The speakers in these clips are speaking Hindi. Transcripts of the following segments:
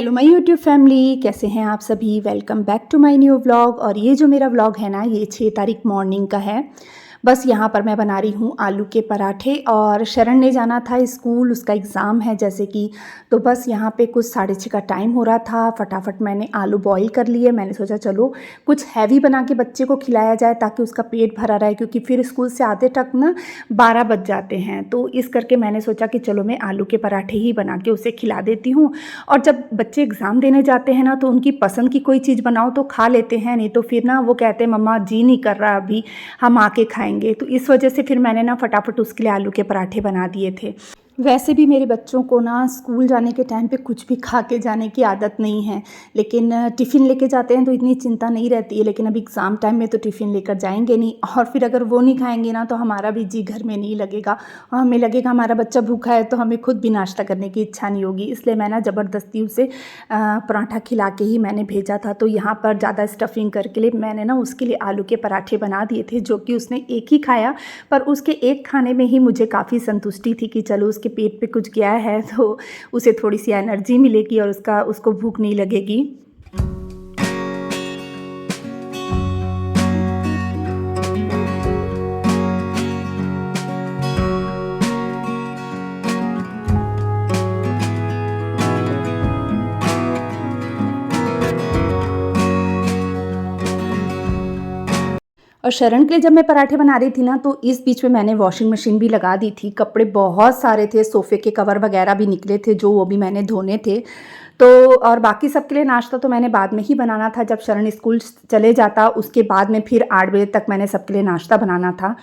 हेलो माय यूट्यूब फैमिली, कैसे हैं आप सभी। Welcome back to my new vlog. और ये जो मेरा व्लॉग है ना, ये 6 तारीख मॉर्निंग का है। बस यहाँ पर मैं बना रही हूँ आलू के पराठे। और शरण ने जाना था स्कूल, उसका एग्ज़ाम है जैसे कि। तो बस यहाँ पे कुछ 6:30 का टाइम हो रहा था। फटाफट मैंने आलू बॉईल कर लिए। मैंने सोचा चलो कुछ हैवी बना के बच्चे को खिलाया जाए ताकि उसका पेट भरा रहे, क्योंकि फिर स्कूल से आते तक ना 12 बज जाते हैं। तो इस करके मैंने सोचा कि चलो मैं आलू के पराठे ही बना के उसे खिला देती हूँ। और जब बच्चे एग्ज़ाम देने जाते हैं ना, तो उनकी पसंद की कोई चीज़ बनाओ तो खा लेते हैं, नहीं तो फिर ना वो कहते हैं मम्मा जी नहीं कर रहा अभी, हम आके खाएंगे। तो इस वजह से फिर मैंने ना फटाफट उसके लिए आलू के पराठे बना दिए थे। वैसे भी मेरे बच्चों को ना स्कूल जाने के टाइम पे कुछ भी खा के जाने की आदत नहीं है, लेकिन टिफ़िन लेके जाते हैं तो इतनी चिंता नहीं रहती है। लेकिन अब एग्ज़ाम टाइम में तो टिफ़िन लेकर जाएंगे नहीं, और फिर अगर वो नहीं खाएंगे ना तो हमारा भी जी घर में नहीं लगेगा, और हमें लगेगा हमारा बच्चा भूखा है, तो हमें खुद भी नाश्ता करने की इच्छा नहीं होगी। इसलिए मैं ना ज़बरदस्ती उसे पराठा खिला के ही मैंने भेजा था। तो यहाँ पर ज़्यादा स्टफिंग करके लिए मैंने ना उसके लिए आलू के पराठे बना दिए थे, जो कि उसने एक ही खाया। पर उसके एक खाने में ही मुझे काफ़ी संतुष्टि थी कि चलो उसके पेट पे कुछ गया है तो उसे थोड़ी सी एनर्जी मिलेगी और उसको भूख नहीं लगेगी। और शरण के लिए जब मैं पराठे बना रही थी ना, तो इस बीच में मैंने वॉशिंग मशीन भी लगा दी थी। कपड़े बहुत सारे थे, सोफ़े के कवर वगैरह भी निकले थे जो वो भी मैंने धोने थे। तो और बाकी सबके लिए नाश्ता तो मैंने बाद में ही बनाना था, जब शरण स्कूल चले जाता उसके बाद में फिर 8 बजे तक मैंने सबके लिए नाश्ता बनाना था।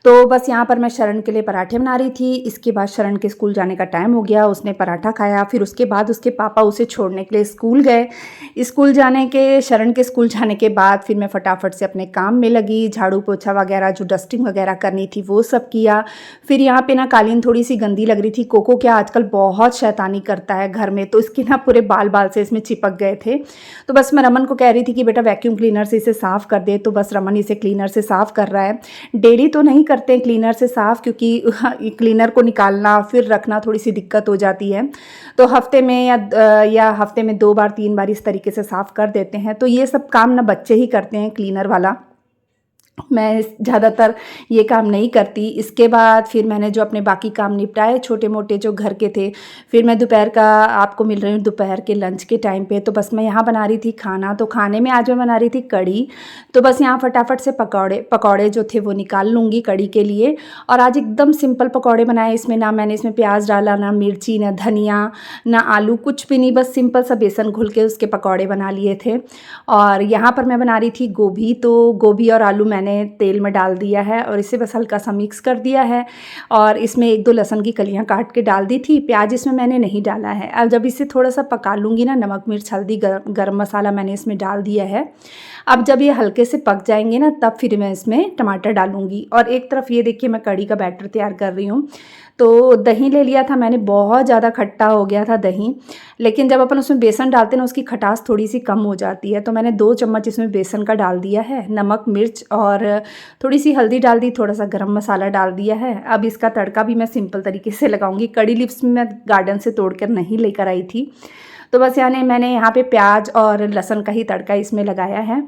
तो बस यहाँ पर मैं शरण के लिए पराठे बना रही थी। इसके बाद शरण के स्कूल जाने का टाइम हो गया, उसने पराठा खाया। फिर उसके बाद उसके पापा उसे छोड़ने के लिए स्कूल गए। शरण के स्कूल जाने के बाद फिर मैं फटाफट से अपने काम में लगी। झाड़ू पोछा वगैरह, जो डस्टिंग वगैरह करनी थी वो सब किया। फिर यहाँ पे ना कालीन थोड़ी सी गंदी लग रही थी। कोको क्या आजकल बहुत शैतानी करता है घर में, तो इसके ना पूरे बाल बाल से इसमें चिपक गए थे। तो बस मैं रमन को कह रही थी कि बेटा वैक्यूम क्लीनर से इसे साफ़ कर दे। तो बस रमन इसे क्लीनर से साफ़ कर रहा है। डेली तो नहीं करते हैं क्लीनर से साफ़, क्योंकि क्लीनर को निकालना फिर रखना थोड़ी सी दिक्कत हो जाती है। तो हफ्ते में या हफ्ते में 2 बार 3 बार इस तरीके से साफ़ कर देते हैं। तो ये सब काम ना बच्चे ही करते हैं क्लीनर वाला, मैं ज़्यादातर ये काम नहीं करती। इसके बाद फिर मैंने जो अपने बाकी काम निपटाए छोटे मोटे जो घर के थे। फिर मैं दोपहर का आपको मिल रही हूँ दोपहर के लंच के टाइम पे। तो बस मैं यहाँ बना रही थी खाना। तो खाने में आज मैं बना रही थी कढ़ी। तो बस यहाँ फटाफट से पकौड़े जो थे वो निकाल लूँगी कढ़ी के लिए। और आज एकदम सिंपल पकौड़े बनाए। इसमें ना मैंने इसमें प्याज डाला, ना मिर्ची, ना धनिया, ना आलू, कुछ भी नहीं। बस सिंपल सा बेसन घुल के उसके पकौड़े बना लिए थे। और यहाँ पर मैं बना रही थी गोभी। तो गोभी और आलू मैंने तेल में डाल दिया है और इसे बस हल्का सा मिक्स कर दिया है। और इसमें 1-2 लहसुन की कलियां काट के डाल दी थी। प्याज इसमें मैंने नहीं डाला है। अब जब इसे थोड़ा सा पका लूँगी ना, नमक मिर्च हल्दी गरम मसाला मैंने इसमें डाल दिया है। अब जब ये हल्के से पक जाएंगे ना, तब फिर मैं इसमें टमाटर डालूँगी। और एक तरफ ये देखिए मैं कढ़ी का बैटर तैयार कर रही हूँ। तो दही ले लिया था मैंने, बहुत ज़्यादा खट्टा हो गया था दही। लेकिन जब अपन उसमें बेसन डालते हैं ना, उसकी खटास थोड़ी सी कम हो जाती है। तो मैंने 2 चम्मच इसमें बेसन का डाल दिया है। नमक मिर्च और थोड़ी सी हल्दी डाल दी, थोड़ा सा गरम मसाला डाल दिया है। अब इसका तड़का भी मैं सिंपल तरीके से लगाऊंगी। कड़ी लिव्स मैं गार्डन से तोड़कर नहीं लेकर आई थी। तो बस यानी मैंने यहाँ पे प्याज और लहसुन का ही तड़का इसमें लगाया है।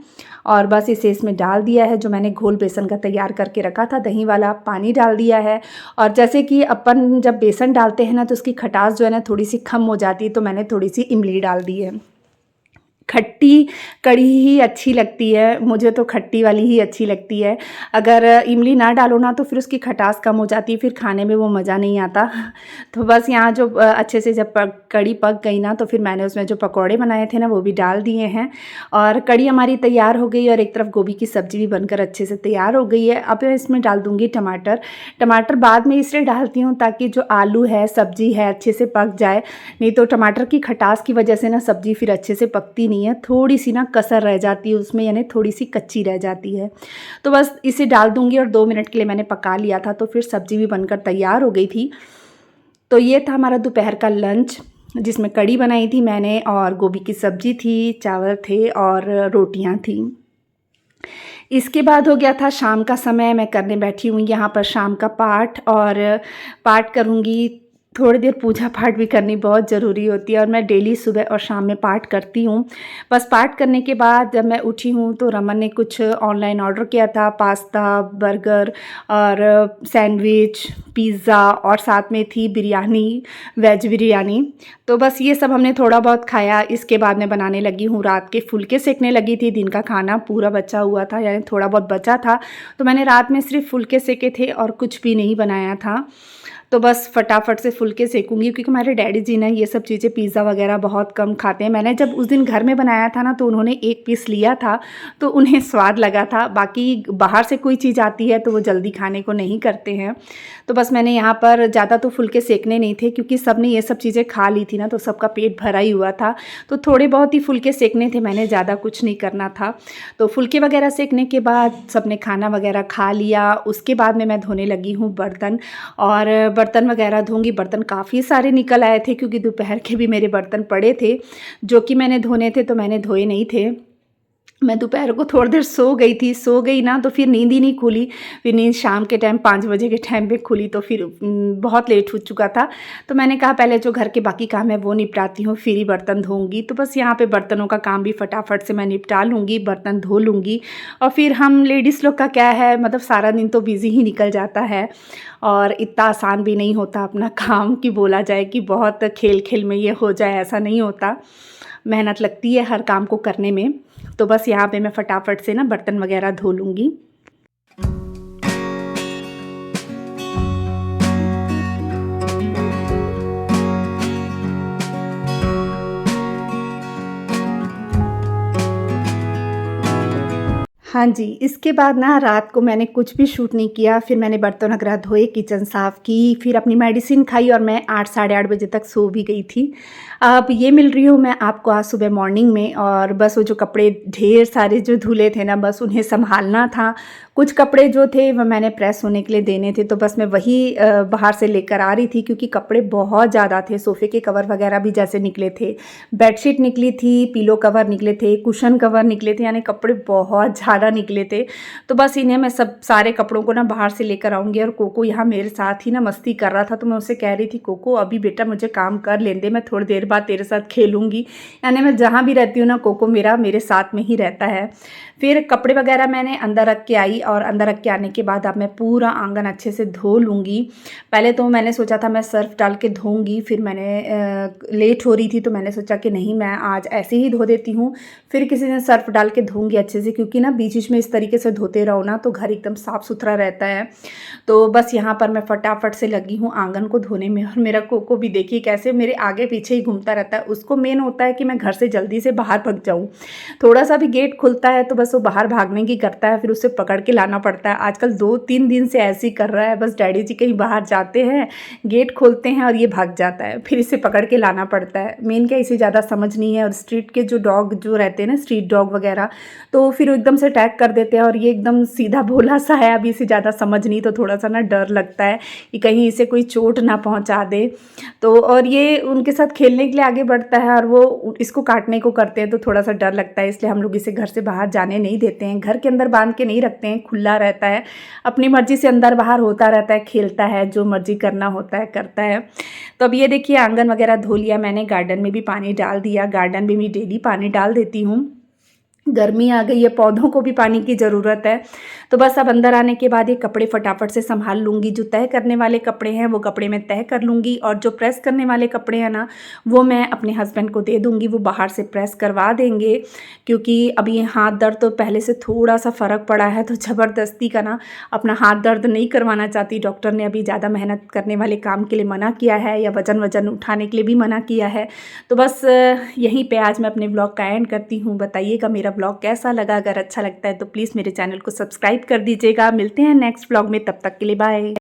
और बस इसे इसमें डाल दिया है। जो मैंने घोल बेसन का तैयार करके रखा था दही वाला, पानी डाल दिया है। और जैसे कि अपन जब बेसन डालते हैं ना, तो उसकी खटास जो है ना थोड़ी सी कम हो जाती है। तो मैंने थोड़ी सी इमली डाल दी है। खट्टी कढ़ी ही अच्छी लगती है, मुझे तो खट्टी वाली ही अच्छी लगती है। अगर इमली ना डालो ना, तो फिर उसकी खटास कम हो जाती है, फिर खाने में वो मज़ा नहीं आता। तो बस यहाँ जो अच्छे से जब कढ़ी पक गई ना, तो फिर मैंने उसमें जो पकौड़े बनाए थे ना वो भी डाल दिए हैं। और कढ़ी हमारी तैयार हो गई और एक तरफ गोभी की सब्ज़ी भी बनकर अच्छे से तैयार हो गई है। अब मैं इसमें डाल दूँगी टमाटर बाद में इसलिए डालती हूँ ताकि जो आलू है, सब्ज़ी है, अच्छे से पक जाए। नहीं तो टमाटर की खटास की वजह से ना सब्ज़ी फिर अच्छे से पकती नहीं है, थोड़ी सी ना कसर रह जाती है उसमें, यानी थोड़ी सी कच्ची रह जाती है। तो बस इसे डाल दूंगी और 2 मिनट के लिए मैंने पका लिया था। तो फिर सब्ज़ी भी बनकर तैयार हो गई थी। तो ये था हमारा दोपहर का लंच, जिसमें कढ़ी बनाई थी मैंने और गोभी की सब्ज़ी थी, चावल थे और रोटियां थी। इसके बाद हो गया था शाम का समय। मैं करने बैठी हुई यहाँ पर शाम का पाठ, और पाठ करूँगी थोड़ी देर पूजा पाठ भी करनी बहुत ज़रूरी होती है और मैं डेली सुबह और शाम में पाठ करती हूँ। बस पाठ करने के बाद जब मैं उठी हूँ तो रमन ने कुछ ऑनलाइन ऑर्डर किया था, पास्ता, बर्गर और सैंडविच, पिज़्ज़ा और साथ में थी बिरयानी, वेज बिरयानी। तो बस ये सब हमने थोड़ा बहुत खाया। इसके बाद मैं बनाने लगी हूँ, रात के फुलके सेकने लगी थी। दिन का खाना पूरा बचा हुआ था, यानी थोड़ा बहुत बचा था, तो मैंने रात में सिर्फ फुलके सेके थे और कुछ भी नहीं बनाया था। तो बस फटाफट से फुलके सेकूँगी, क्योंकि हमारे डैडी जी ने ये सब चीज़ें पिज़्ज़ा वगैरह बहुत कम खाते हैं। मैंने जब उस दिन घर में बनाया था ना, तो उन्होंने एक पीस लिया था, तो उन्हें स्वाद लगा था। बाकी बाहर से कोई चीज़ आती है तो वो जल्दी खाने को नहीं करते हैं। तो बस मैंने यहाँ पर ज़्यादा तो फुलके सेकने नहीं थे, क्योंकि सब ने ये सब चीज़ें खा ली थी ना, तो सबका पेट भरा ही हुआ था। तो थोड़े बहुत ही फुलके सेकने थे, मैंने ज़्यादा कुछ नहीं करना था। तो फुलके वगैरह सेकने के बाद सबने खाना वगैरह खा लिया। उसके बाद में मैं धोने लगी हूँ बर्तन, और बर्तन वगैरह धोंगी। बर्तन काफ़ी सारे निकल आए थे, क्योंकि दोपहर के भी मेरे बर्तन पड़े थे जो कि मैंने धोने थे, तो मैंने धोए नहीं थे। मैं दोपहर को थोड़ी देर सो गई थी, सो गई ना तो फिर नींद ही नहीं खुली। फिर नींद शाम के टाइम 5 बजे के टाइम पे खुली, तो फिर बहुत लेट हो चुका था। तो मैंने कहा पहले जो घर के बाकी काम है वो निपटाती हूँ, फिर ही बर्तन धोऊँगी। तो बस यहाँ पे बर्तनों का काम भी फटाफट से मैं निपटा लूँगी, बर्तन धो लूँगी। और फिर हम लेडीज़ लोग का क्या है, मतलब सारा दिन तो बिज़ी ही निकल जाता है, और इतना आसान भी नहीं होता अपना काम कि बोला जाए कि बहुत खेल खेल में ये हो जाए, ऐसा नहीं होता। मेहनत लगती है हर काम को करने में। तो बस यहाँ पे मैं फटाफट से ना बर्तन वगैरह धो लूँगी। हाँ जी, इसके बाद ना रात को मैंने कुछ भी शूट नहीं किया। फिर मैंने बर्तन वगैरह धोए, किचन साफ़ की, फिर अपनी मेडिसिन खाई और मैं 8 साढ़े 8 बजे तक सो भी गई थी। अब ये मिल रही हूँ मैं आपको आज सुबह मॉर्निंग में, और बस वो जो कपड़े ढेर सारे जो धुले थे ना, बस उन्हें सँभालना था। कुछ कपड़े जो थे वो मैंने प्रेस होने के लिए देने थे, तो बस मैं वही बाहर से लेकर आ रही थी, क्योंकि कपड़े बहुत ज़्यादा थे। सोफ़े के कवर वगैरह भी जैसे निकले थे, बेडशीट निकली थी, पिलो कवर निकले थे, कुशन कवर निकले थे, यानी कपड़े बहुत ज़्यादा निकले थे। तो बस इन्हें मैं सब सारे कपड़ों को ना बाहर से लेकर आऊँगी। और कोको यहाँ मेरे साथ ही ना मस्ती कर रहा था, तो मैं उससे कह रही थी, कोको अभी बेटा मुझे काम कर लेने दे, मैं थोड़ी देर बाद तेरे साथ खेलूँगी। यानी मैं जहाँ भी रहती हूँ ना, कोको मेरे साथ में ही रहता है। फिर कपड़े वगैरह मैंने अंदर रख के आई, और अंदर रख के आने के बाद अब मैं पूरा आंगन अच्छे से धो लूँगी। पहले तो मैंने सोचा था मैं सर्फ़ डाल के धोऊँगी, फिर मैंने लेट हो रही थी तो मैंने सोचा कि नहीं, मैं आज ऐसे ही धो देती हूँ। फिर किसी दिन सर्फ़ डाल के धोऊँगी अच्छे से, क्योंकि ना बीच बीच में इस तरीके से धोते रहो ना तो घर एकदम साफ़ सुथरा रहता है। तो बस यहाँ पर मैं फटाफट से लगी हूँ आंगन को धोने में। और मेरा कोको भी देखिए कैसे मेरे आगे पीछे ही घूमता रहता है। उसको मेन होता है कि मैं घर से जल्दी से बाहर भाग जाऊँ। थोड़ा सा भी गेट खुलता है तो बस वो बाहर भागने की करता है, फिर उसे पकड़ के लाना पड़ता है। आजकल 2-3 दिन से ऐसे ही कर रहा है। बस डैडी जी कहीं बाहर जाते हैं, गेट खोलते हैं और ये भाग जाता है, फिर इसे पकड़ के लाना पड़ता है। मेन क्या, इसे ज़्यादा समझ नहीं है। और स्ट्रीट के जो डॉग जो रहते हैं ना, स्ट्रीट डॉग वगैरह, तो फिर एकदम से अटैक कर देते हैं। और ये एकदम सीधा भोला सा है, अभी इसे ज़्यादा समझ नहीं, तो थोड़ा सा ना डर लगता है कि कहीं इसे कोई चोट ना पहुंचा दे। तो और ये उनके साथ खेलने के लिए आगे बढ़ता है और वो इसको काटने को करते हैं, तो थोड़ा सा डर लगता है। इसलिए हम लोग इसे घर से बाहर जाने नहीं देते हैं, घर के अंदर बांध के नहीं रखते हैं, खुला रहता है, अपनी मर्जी से अंदर बाहर होता रहता है, खेलता है, जो मर्जी करना होता है करता है। तो अब ये देखिए आंगन वगैरह धो लिया मैंने, गार्डन में भी पानी डाल दिया। गार्डन में भी डेली पानी डाल देती हूँ। गर्मी आ गई है, पौधों को भी पानी की ज़रूरत है। तो बस अब अंदर आने के बाद ये कपड़े फटाफट से संभाल लूँगी। जो तह करने वाले कपड़े हैं वो कपड़े मैं तह कर लूँगी, और जो प्रेस करने वाले कपड़े हैं ना, वो मैं अपने हस्बैंड को दे दूँगी, वो बाहर से प्रेस करवा देंगे। क्योंकि अब ये हाथ दर्द तो पहले से थोड़ा सा फ़र्क पड़ा है, तो ज़बरदस्ती का ना अपना हाथ दर्द नहीं करवाना चाहती। डॉक्टर ने अभी ज़्यादा मेहनत करने वाले काम के लिए मना किया है, या वज़न उठाने के लिए भी मना किया है। तो बस यहीं पे आज मैं अपने ब्लॉग का एंड करती हूँ। बताइएगा मेरा ब्लॉग कैसा लगा। अगर अच्छा लगता है तो प्लीज़ मेरे चैनल को सब्सक्राइब कर दीजिएगा। मिलते हैं नेक्स्ट ब्लॉग में, तब तक के लिए बाय।